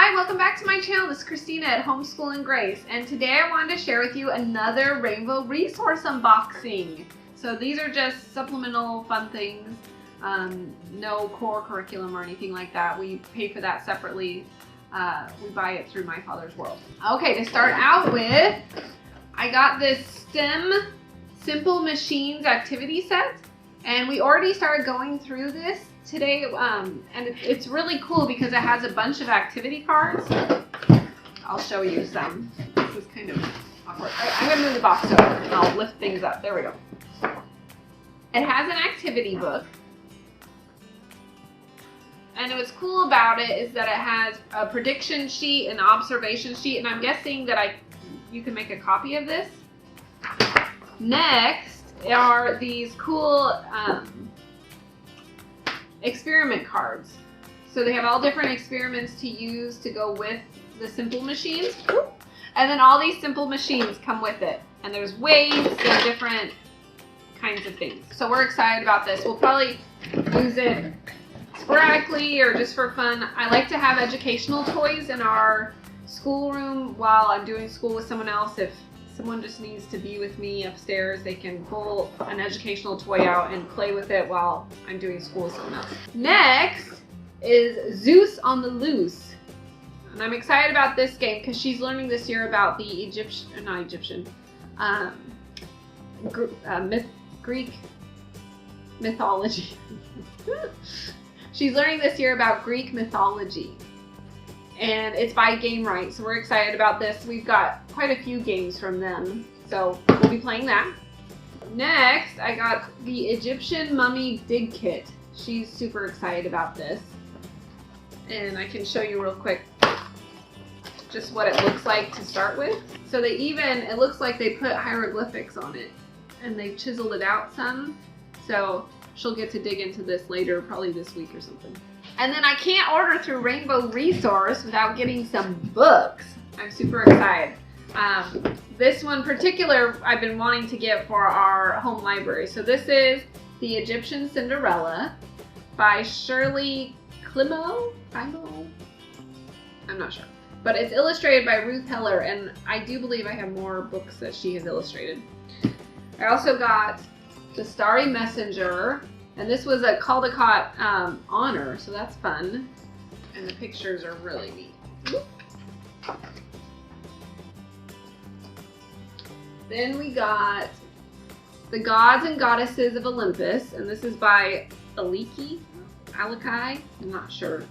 Hi, welcome back to my channel. This is Christina at Homeschool and Grace, and today I wanted to share with you another Rainbow resource unboxing. So these are just supplemental fun things, no core curriculum or anything like that. We pay for that separately. We buy it through My Father's World. Okay, to start out with, I got this STEM Simple Machines activity set, and we already started going through this today, and it's really cool because it has a bunch of activity cards. I'll show you some. This is kind of awkward. I'm going to move the box over and I'll lift things up. There we go. It has an activity book. And what's cool about it is that it has a prediction sheet, an observation sheet, and I'm guessing that you can make a copy of this. Next are these cool experiment cards. So they have all different experiments to use to go with the simple machines. And then all these simple machines come with it. And there's weights and different kinds of things. So we're excited about this. We'll probably use it sporadically or just for fun. I like to have educational toys in our schoolroom while I'm doing school with someone else. If someone just needs to be with me upstairs, they can pull an educational toy out and play with it while I'm doing school with someone else. Next is Zeus on the Loose. And I'm excited about this game because she's learning this year about the Greek mythology. She's learning this year about Greek mythology. And it's by Game Right, so we're excited about this. We've got quite a few games from them, so we'll be playing that. Next, I got the Egyptian Mummy Dig Kit. She's super excited about this. And I can show you real quick just what it looks like to start with. So it looks like they put hieroglyphics on it, and they chiseled it out some. So she'll get to dig into this later, probably this week or something. And then I can't order through Rainbow Resource without getting some books. I'm super excited. This one in particular I've been wanting to get for our home library. So this is The Egyptian Cinderella by Shirley Climo? I'm not sure. But it's illustrated by Ruth Heller, and I do believe I have more books that she has illustrated. I also got The Starry Messenger. And this was a Caldecott honor, so that's fun. And the pictures are really neat. Then we got The Gods and Goddesses of Olympus, and this is by Aliki. I'm not sure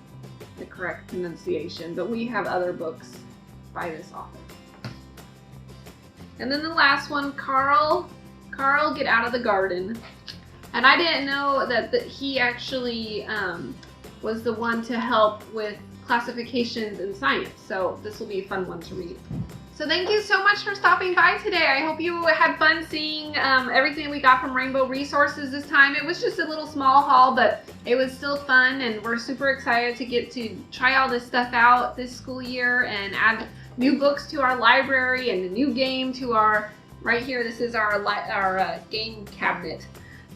the correct pronunciation, but we have other books by this author. And then the last one, Carl, Get Out of the Garden. And I didn't know that he actually was the one to help with classifications in science. So this will be a fun one to read. So thank you so much for stopping by today. I hope you had fun seeing everything we got from Rainbow Resources this time. It was just a little small haul, but it was still fun, and we're super excited to get to try all this stuff out this school year and add new books to our library and a new game to our, right here, this is our game cabinet.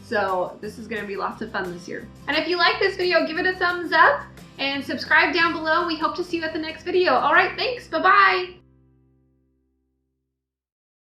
So this is going to be lots of fun this year. And if you like this video, give it a thumbs up and subscribe down below. We hope to see you at the next video. All right, thanks. Bye-bye.